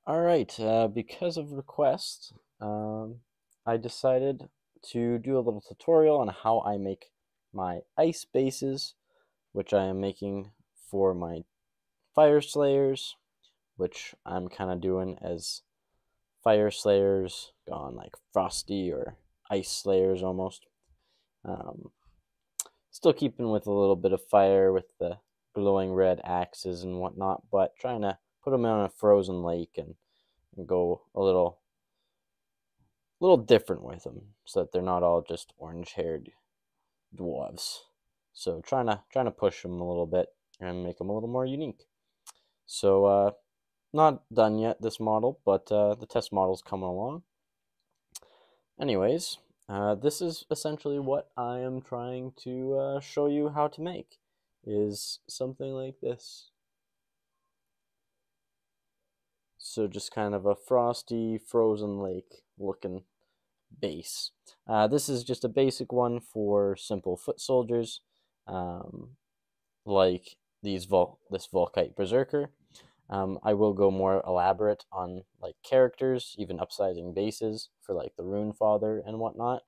All right, because of request, I decided to do a little tutorial on how I make my ice bases, which I am making for my Fyreslayers, which I'm kind of doing as Fyreslayers gone like frosty or ice slayers almost. Um, Still keeping with a little bit of fire with the glowing red axes and whatnot, but trying to put them on a frozen lake and go a little different with them so that they're not all just orange-haired dwarves. So trying to push them a little bit and make them a little more unique. So not done yet this model, but the test model's coming along. Anyways, this is essentially what I am trying to show you how to make. Is something like this. So just kind of a frosty, frozen lake looking base. This is just a basic one for simple foot soldiers, um, like this Volkite Berserker. I will go more elaborate on like characters, even upsizing bases for like the Rune Father and whatnot,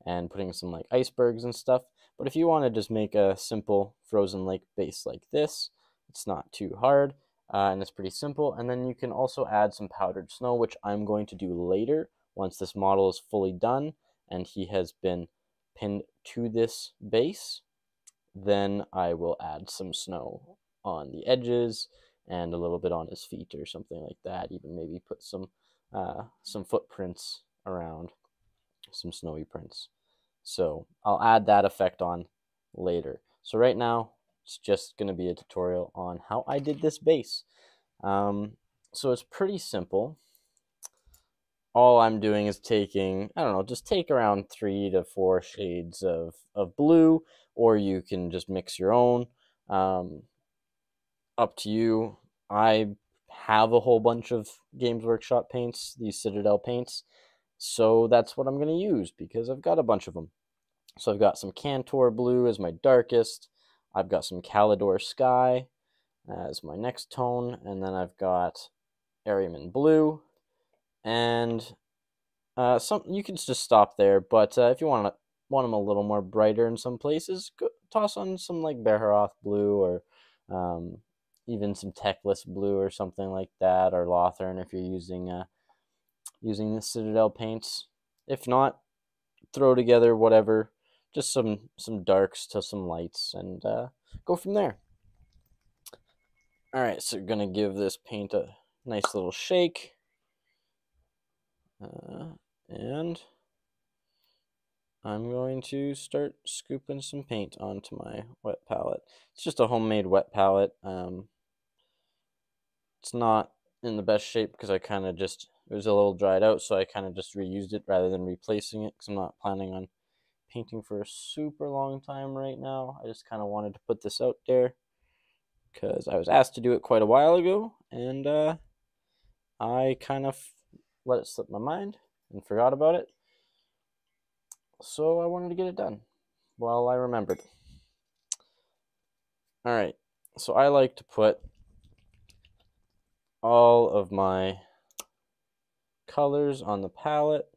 and putting some like icebergs and stuff. But if you want to just make a simple frozen lake base like this, it's not too hard. And it's pretty simple. And then you can also add some powdered snow, which I'm going to do later once this model is fully done and he has been pinned to this base. Then I will add some snow on the edges and a little bit on his feet or something like that. Even maybe put some footprints around, some snowy prints. So I'll add that effect on later. So right now, it's just going to be a tutorial on how I did this base. So it's pretty simple. All I'm doing is taking, I don't know, just take around 3 to 4 shades of blue, or you can just mix your own. Um, Up to you. I have a whole bunch of Games Workshop paints, these Citadel paints, so that's what I'm going to use because I've got a bunch of them. So I've got some Cantor Blue as my darkest. I've got some Calidor Sky as my next tone, and then I've got Ariaman Blue, and some you can just stop there. But if you want them a little more brighter in some places, toss on some like Beharoth Blue or um, even some Teclis Blue or something like that, or Lothern if you're using the Citadel paints. If not, throw together whatever, just some darks to some lights, and go from there. All right, so we're gonna give this paint a nice little shake, and I'm going to start scooping some paint onto my wet palette. It's just a homemade wet palette. It's not in the best shape because I kind of just, it was a little dried out, so I kind of just reused it rather than replacing it because I'm not planning on painting for a super long time right now. I just kind of wanted to put this out there because I was asked to do it quite a while ago, and I kind of let it slip my mind and forgot about it. So I wanted to get it done while I remembered. All right, so I like to put all of my colors on the palette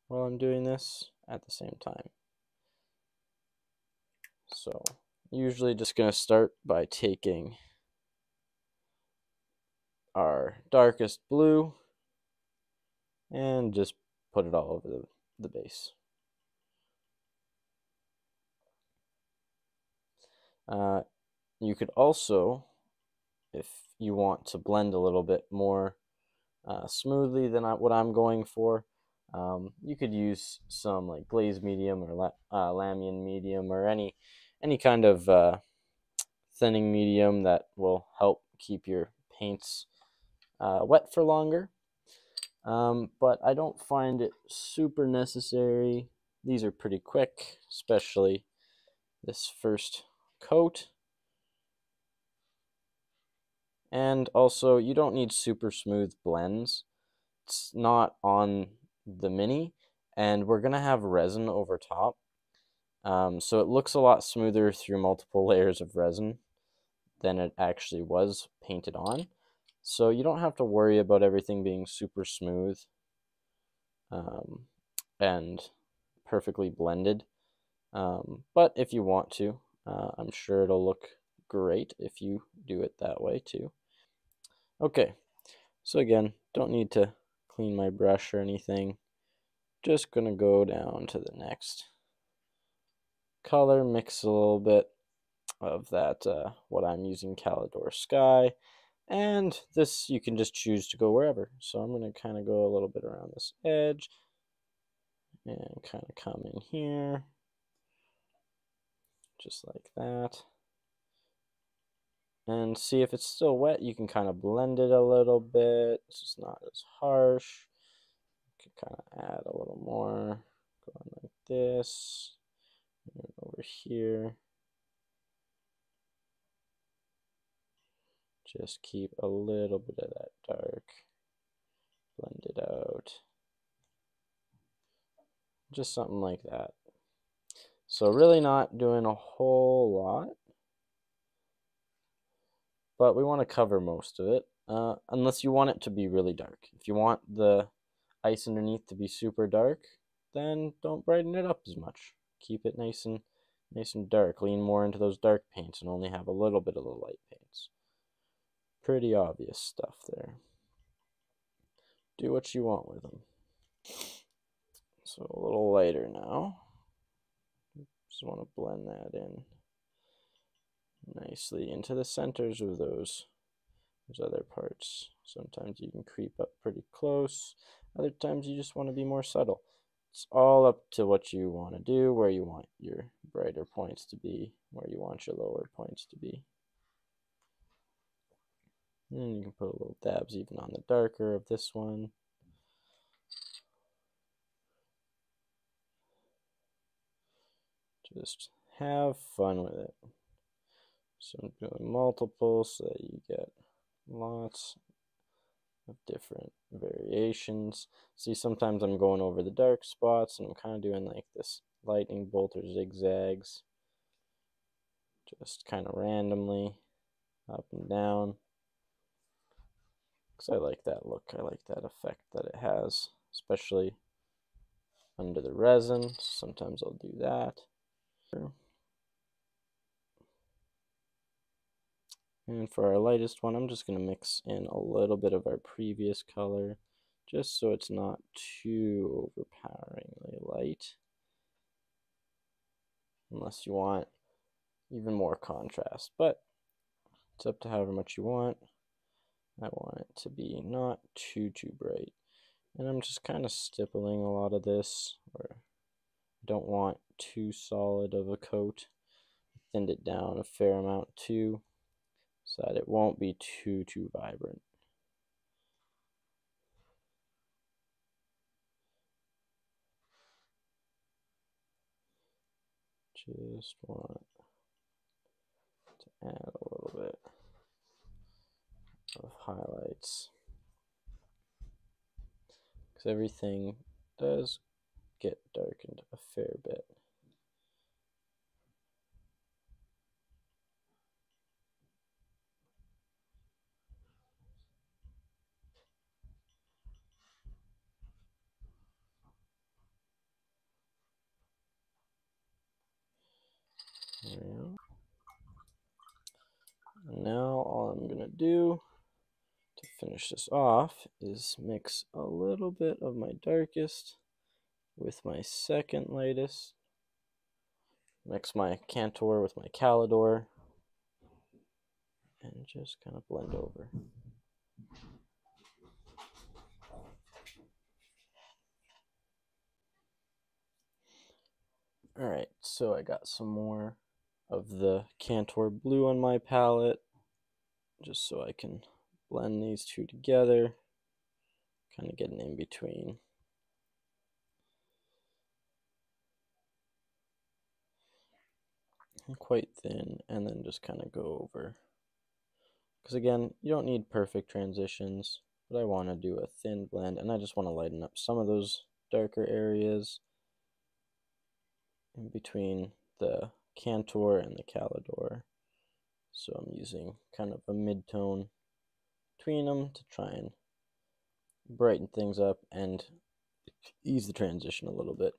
while I'm doing this at the same time. So usually just going to start by taking our darkest blue and just put it all over the base. You could also, if you want to blend a little bit more smoothly than what I'm going for, you could use some like glaze medium or Lamian medium or any kind of thinning medium that will help keep your paints wet for longer. But I don't find it super necessary. These are pretty quick, especially this first coat. And also, you don't need super smooth blends. It's not on the mini, and we're going to have resin over top. So it looks a lot smoother through multiple layers of resin than it actually was painted on. So you don't have to worry about everything being super smooth and perfectly blended. But if you want to, I'm sure it'll look great if you do it that way too. Okay, so again, don't need to clean my brush or anything. Just gonna go down to the next color, mix a little bit of that, what I'm using, Calidor Sky. And this, you can just choose to go wherever. So I'm going to kind of go a little bit around this edge and kind of come in here, just like that. And see if it's still wet, you can kind of blend it a little bit. It's just not as harsh. You can kind of add a little more, going like this, and over here. Just keep a little bit of that dark, blend it out. Just something like that. So really not doing a whole lot, but we want to cover most of it, unless you want it to be really dark. If you want the ice underneath to be super dark, then don't brighten it up as much. Keep it nice and dark. Lean more into those dark paints and only have a little bit of the light paints. Pretty obvious stuff there. Do what you want with them. So a little lighter now. Just want to blend that in nicely into the centers of those other parts. Sometimes you can creep up pretty close. Other times you just want to be more subtle. It's all up to what you want to do, where you want your brighter points to be, where you want your lower points to be. And you can put a little dabs even on the darker of this one. Just have fun with it. So I'm doing multiple so that you get lots of different variations. See, sometimes I'm going over the dark spots and I'm kind of doing like this lightning bolt or zigzags, just kind of randomly up and down, because I like that look. I like that effect that it has, especially under the resin. Sometimes I'll do that. And for our lightest one, I'm just going to mix in a little bit of our previous color, just so it's not too overpoweringly light, unless you want even more contrast. But it's up to however much you want. I want it to be not too bright. And I'm just kind of stippling a lot of this, where I don't want too solid of a coat. Thinned it down a fair amount too, so that it won't be too vibrant. Just want to add a little bit of highlights, because everything does get darkened a fair bit. There we go. And now all I'm going to do to finish this off is mix a little bit of my darkest with my second lightest. Mix my Cantor with my Calidor and just kind of blend over. Alright, so I got some more of the Cantor blue on my palette, just so I can blend these two together, kind of get an in-between. Quite thin, and then just kind of go over. Because again, you don't need perfect transitions, but I want to do a thin blend, and I just want to lighten up some of those darker areas in between the Cantor and the Calidor. So I'm using kind of a mid-tone between them to try and brighten things up and ease the transition a little bit.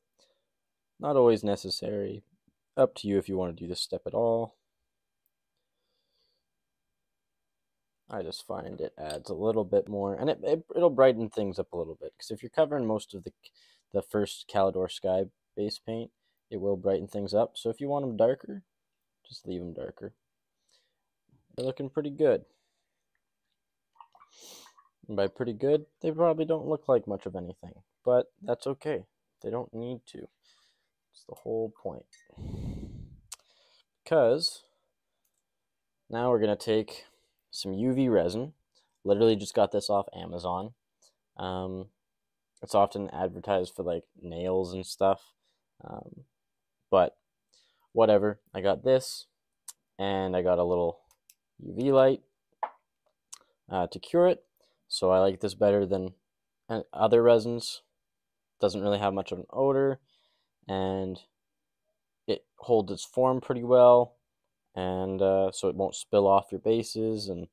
Not always necessary. Up to you if you want to do this step at all. I just find it adds a little bit more, and it'll brighten things up a little bit, because if you're covering most of the first Calidor Sky base paint, it will brighten things up. So if you want them darker, just leave them darker. They're looking pretty good. And by pretty good, they probably don't look like much of anything, but that's okay. They don't need to. It's the whole point. Because now we're going to take some UV resin. Literally just got this off Amazon. It's often advertised for like nails and stuff. But whatever. I got this, and I got a little UV light to cure it. So I like this better than other resins. Doesn't really have much of an odor, and it holds its form pretty well, and so it won't spill off your bases and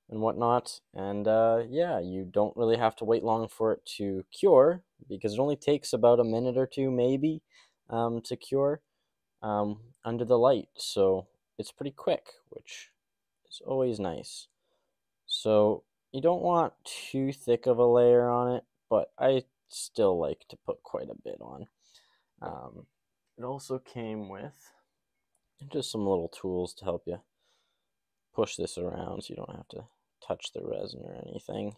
whatnot. And yeah, you don't really have to wait long for it to cure, because it only takes about a minute or two maybe to cure under the light. So it's pretty quick, which is always nice. So you don't want too thick of a layer on it, but I still like to put quite a bit on. It also came with just some little tools to help you push this around so you don't have to touch the resin or anything.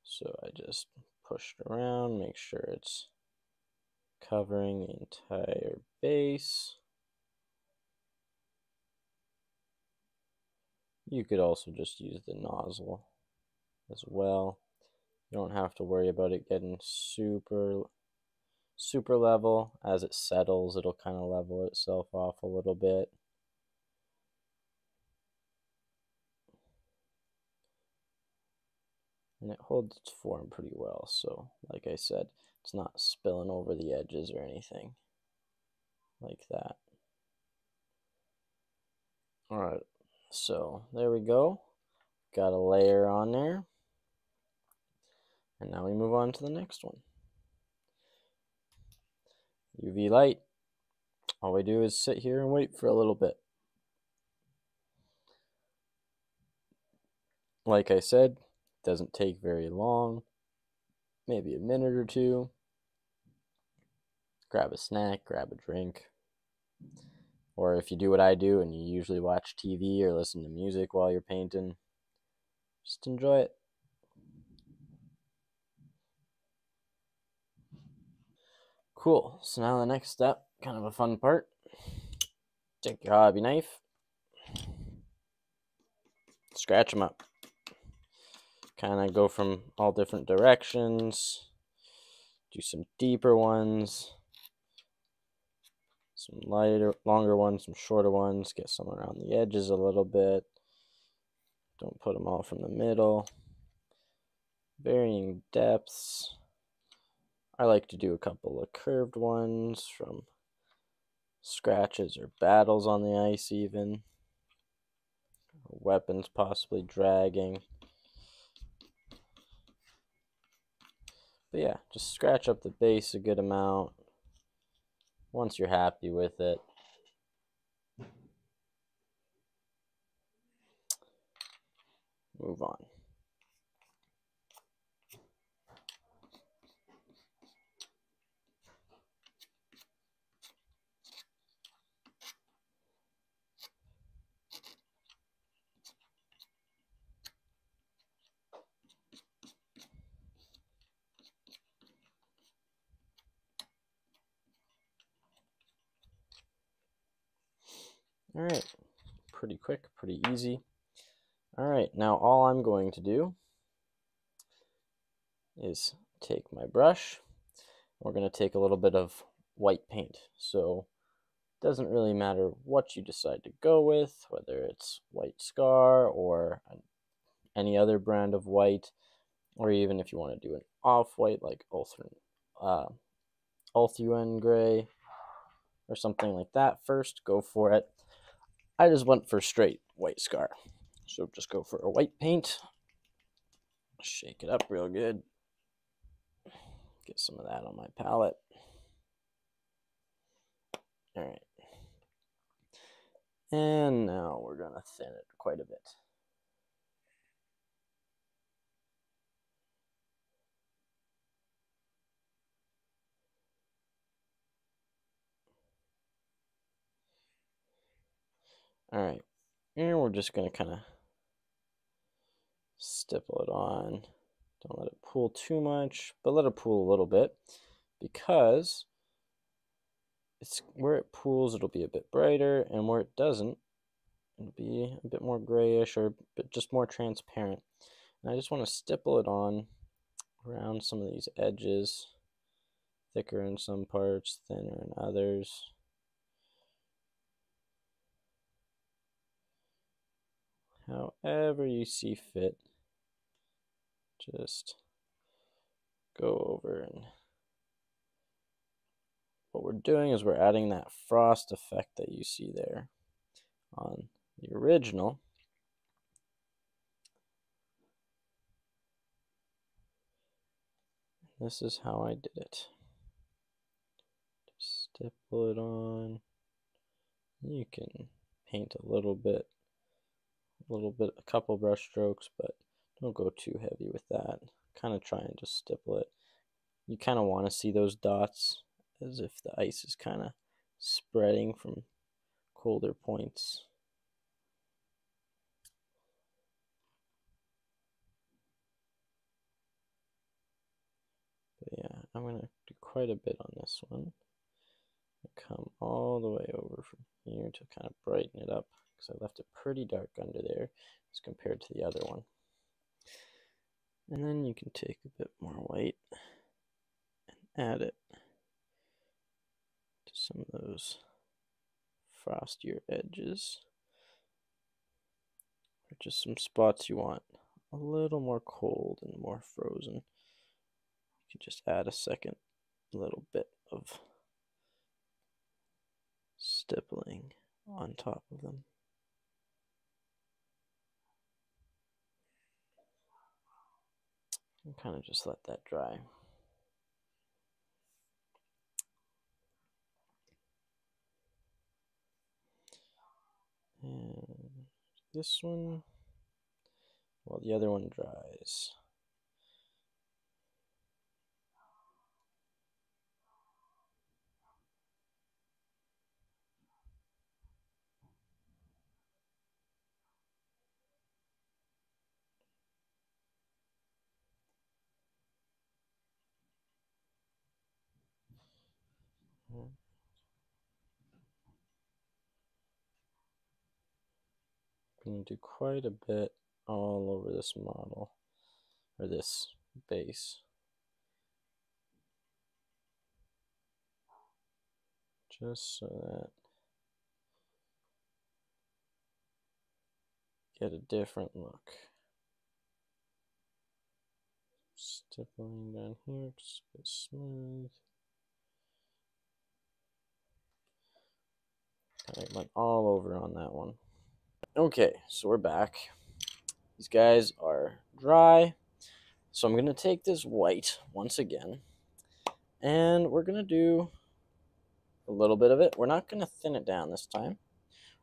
So I just push it around, make sure it's covering the entire base. You could also just use the nozzle as well. You don't have to worry about it getting super level. As it settles, it'll kind of level itself off a little bit. And it holds its form pretty well, so like I said, it's not spilling over the edges or anything like that. Alright, so there we go. Got a layer on there. And now we move on to the next one. UV light. All we do is sit here and wait for a little bit. Like I said, it doesn't take very long. Maybe a minute or two. Grab a snack, grab a drink. Or if you do what I do and you usually watch TV or listen to music while you're painting, just enjoy it. Cool. So now the next step, kind of a fun part. Take your hobby knife, scratch them up. Kind of go from all different directions. Do some deeper ones, some lighter, longer ones, some shorter ones. Get some around the edges a little bit. Don't put them all from the middle. Varying depths. I like to do a couple of curved ones from scratches or battles on the ice even. Weapons possibly dragging. But yeah, just scratch up the base a good amount once you're happy with it. Move on. Alright, pretty quick, pretty easy. Alright, now all I'm going to do is take my brush. We're going to take a little bit of white paint. So it doesn't really matter what you decide to go with, whether it's white Scar or any other brand of white, or even if you want to do an off-white like Ulthuan gray, or something like that first, go for it. I just went for straight white scar. So just go for a white paint. Shake it up real good. Get some of that on my palette. All right. And now we're going to thin it quite a bit. All right. And we're just going to kind of stipple it on. Don't let it pool too much, but let it pool a little bit, because it's where it pools, it'll be a bit brighter, and where it doesn't, it'll be a bit more grayish or just more transparent. And I just want to stipple it on around some of these edges, thicker in some parts, thinner in others. However you see fit, just go over. And what we're doing is we're adding that frost effect that you see there on the original. This is how I did it. Just stipple it on. You can paint a little bit, a couple brush strokes, but don't go too heavy with that. Kind of try and just stipple it. You kind of want to see those dots as if the ice is kind of spreading from colder points. But yeah, I'm going to do quite a bit on this one. Come all the way over from here to kind of brighten it up, because I left it pretty dark under there as compared to the other one. And then you can take a bit more white and add it to some of those frostier edges, or just some spots you want a little more cold and more frozen. You can just add a second little bit of stippling on top of them. And kind of just let that dry. And this one, while the other one dries. I'm going to do quite a bit all over this model, or this base. Just so that you get a different look. Stippling down here, just a bit smooth. I went all over on that one. Okay, so we're back. These guys are dry. So I'm going to take this white once again, and we're going to do a little bit of it. We're not going to thin it down this time.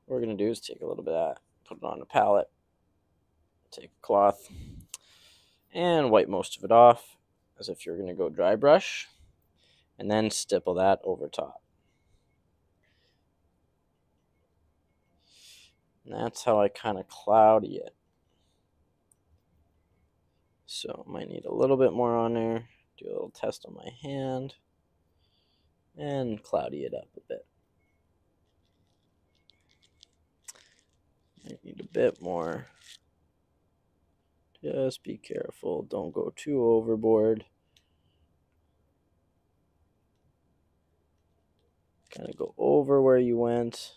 What we're going to do is take a little bit of that, put it on a palette, take a cloth, and wipe most of it off as if you're going to go dry brush, and then stipple that over top. And that's how I kind of cloudy it. So I might need a little bit more on there. Do a little test on my hand and cloudy it up a bit. Might need a bit more. Just be careful. Don't go too overboard. Kind of go over where you went.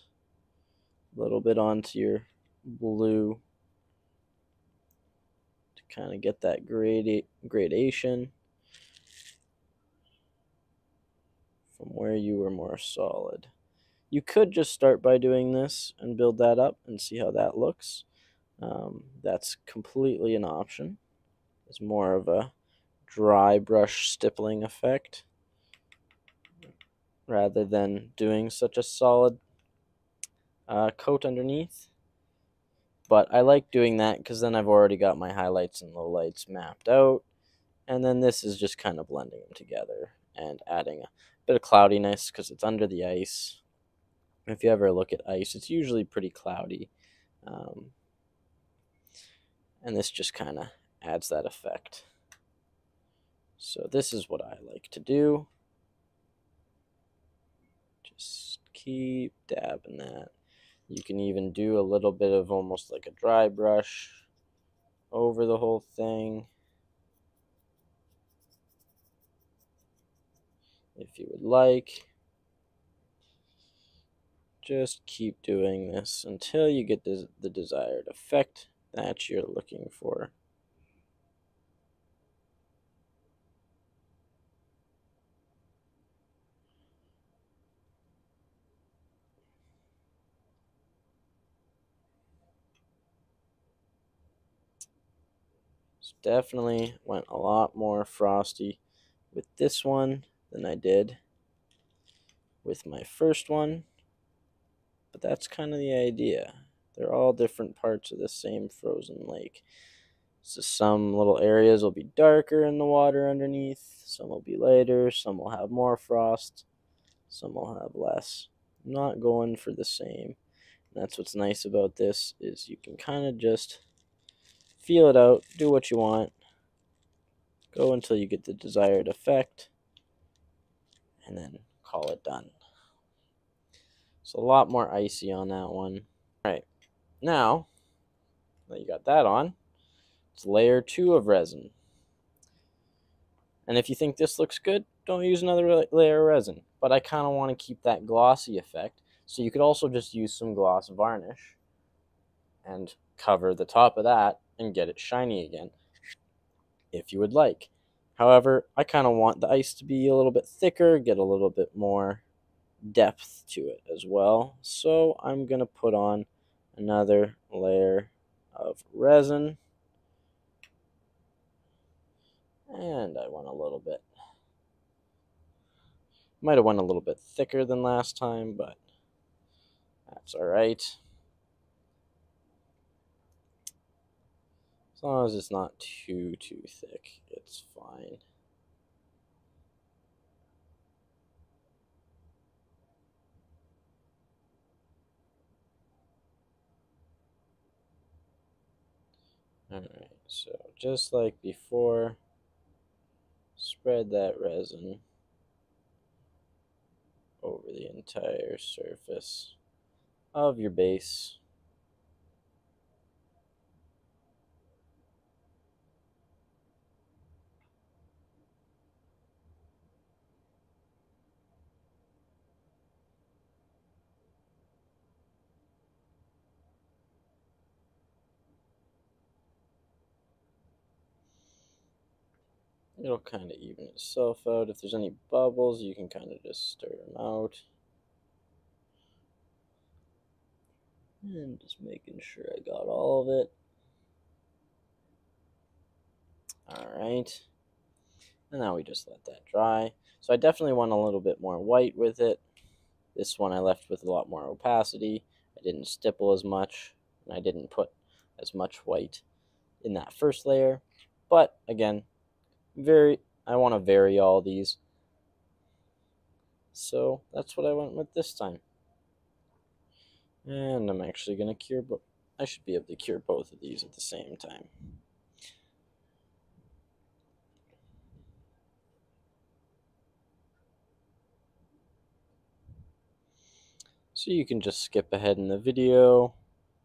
A little bit onto your blue to kind of get that gradation from where you were more solid. You could just start by doing this and build that up and see how that looks. That's completely an option. It's more of a dry brush stippling effect rather than doing such a solid coat underneath. But I like doing that because then I've already got my highlights and lowlights mapped out, and then this is just kind of blending them together and adding a bit of cloudiness because it's under the ice. If you ever look at ice, it's usually pretty cloudy, and this just kind of adds that effect. So this is what I like to do. Just keep dabbing that. You can even do a little bit of almost like a dry brush over the whole thing if you would like. Just keep doing this until you get the desired effect that you're looking for. So definitely went a lot more frosty with this one than I did with my first one, but that's kind of the idea. They're all different parts of the same frozen lake. So some little areas will be darker in the water underneath, some will be lighter, some will have more frost, some will have less. I'm not going for the same. And that's what's nice about this, is you can kind of just feel it out, do what you want, go until you get the desired effect, and then call it done. So a lot more icy on that one. All right, now that you got that on, it's layer 2 of resin. And if you think this looks good, don't use another layer of resin. But I kind of want to keep that glossy effect, so you could also just use some gloss varnish and cover the top of that and get it shiny again, if you would like. However, I kind of want the ice to be a little bit thicker, get a little bit more depth to it as well. So I'm going to put on another layer of resin. And I went a little bit. Might have went a little bit thicker than last time, but that's alright. As long as it's not too thick, it's fine. Alright, so just like before, spread that resin over the entire surface of your base. It'll kind of even itself out. If there's any bubbles, you can kind of just stir them out. And just making sure I got all of it. Alright. And now we just let that dry. So I definitely want a little bit more white with it. This one I left with a lot more opacity. I didn't stipple as much, and I didn't put as much white in that first layer. But again, I want to vary all these. So that's what I went with this time. And I'm actually going to cure both. I should be able to cure both of these at the same time. So you can just skip ahead in the video,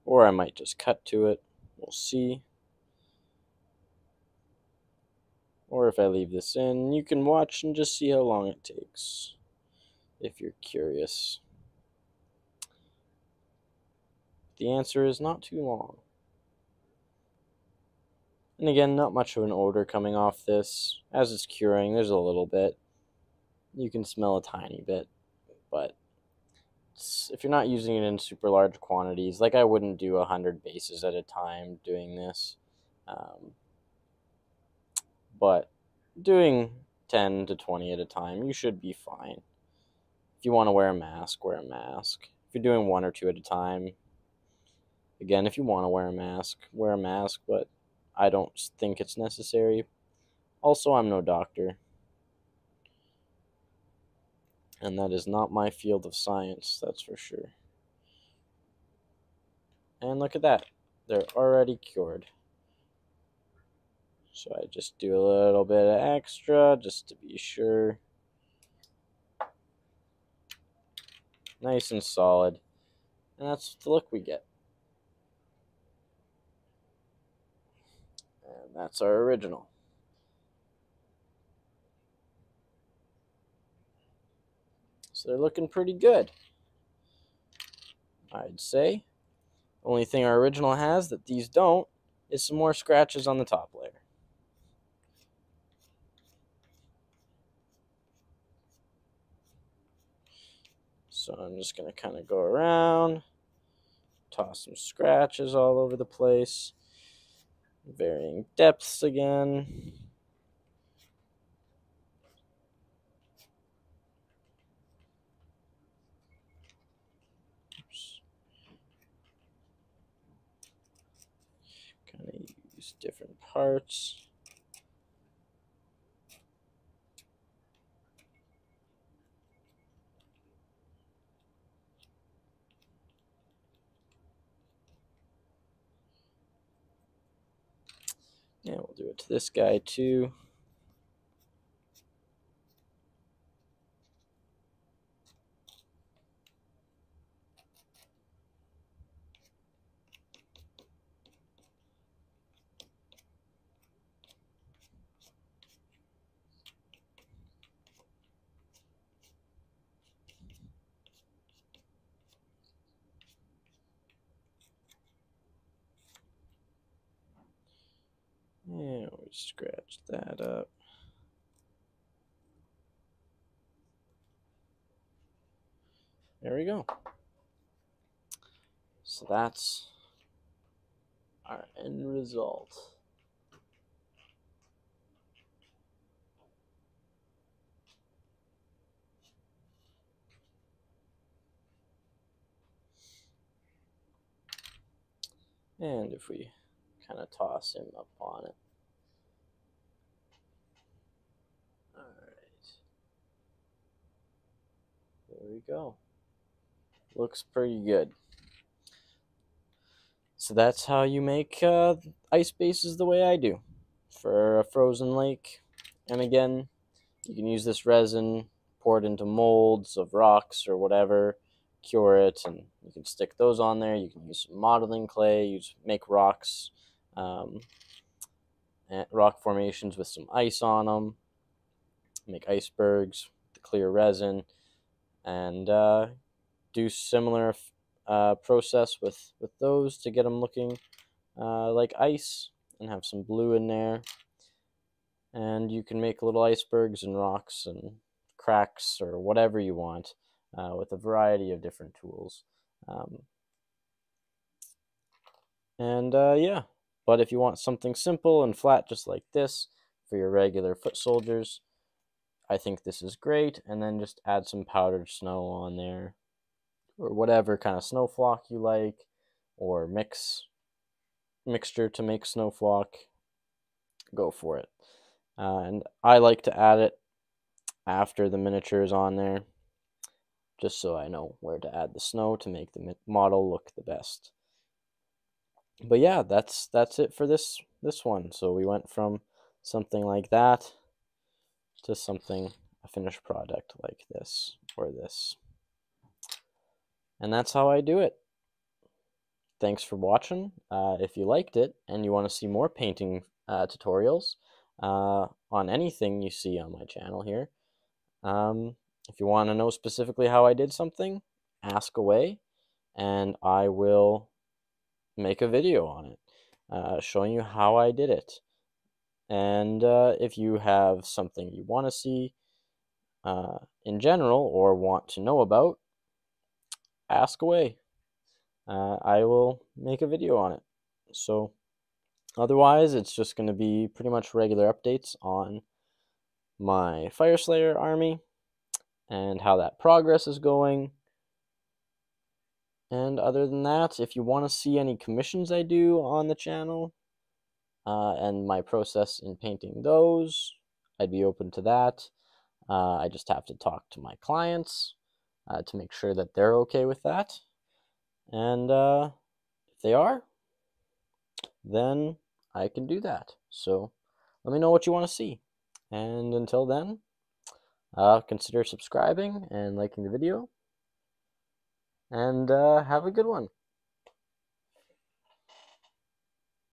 or I might just cut to it. We'll see. Or if I leave this in, you can watch and just see how long it takes, if you're curious. The answer is not too long. And again, not much of an odor coming off this. As it's curing, there's a little bit. You can smell a tiny bit, but if you're not using it in super large quantities, like I wouldn't do 100 bases at a time doing this, but doing 10 to 20 at a time, you should be fine. If you want to wear a mask, wear a mask. If you're doing 1 or 2 at a time, again, if you want to wear a mask, but I don't think it's necessary. Also, I'm no doctor, and that is not my field of science, that's for sure. And look at that, they're already cured. So I just do a little bit of extra just to be sure. Nice and solid. And that's the look we get. And that's our original. So they're looking pretty good, I'd say. The only thing our original has that these don't is some more scratches on the top layer. So I'm just going to kind of go around, toss some scratches all over the place, varying depths again. Oops. Kind of use different parts. Yeah, we'll do it to this guy too. And we scratch that up. There we go. So that's our end result. And if we kind of toss him up on it. Alright. There we go. Looks pretty good. So that's how you make ice bases the way I do for a frozen lake. And again, you can use this resin, pour it into molds of rocks or whatever, cure it, and you can stick those on there. You can use some modeling clay, make rocks, rock formations with some ice on them, make icebergs, the clear resin, and do similar process with those to get them looking like ice and have some blue in there. And you can make little icebergs and rocks and cracks or whatever you want with a variety of different tools. Yeah, but if you want something simple and flat just like this for your regular foot soldiers, I think this is great. And then just add some powdered snow on there, or whatever kind of snow flock you like, or mixture to make snow flock. Go for it. And I like to add it after the miniature is on there, just so I know where to add the snow to make the model look the best. But yeah, that's it for this one. So we went from something like that to a finished product like this or this. And that's how I do it. Thanks for watching. If you liked it and you want to see more painting tutorials on anything you see on my channel here, if you want to know specifically how I did something, ask away, and I will make a video on it, showing you how I did it. And if you have something you want to see in general or want to know about, ask away. I will make a video on it. So otherwise, it's just going to be pretty much regular updates on my Fyreslayer army and how that progress is going. And other than that, if you want to see any commissions I do on the channel and my process in painting those, I'd be open to that. I just have to talk to my clients to make sure that they're okay with that. And if they are, then I can do that. So let me know what you want to see. And until then, consider subscribing and liking the video. And have a good one.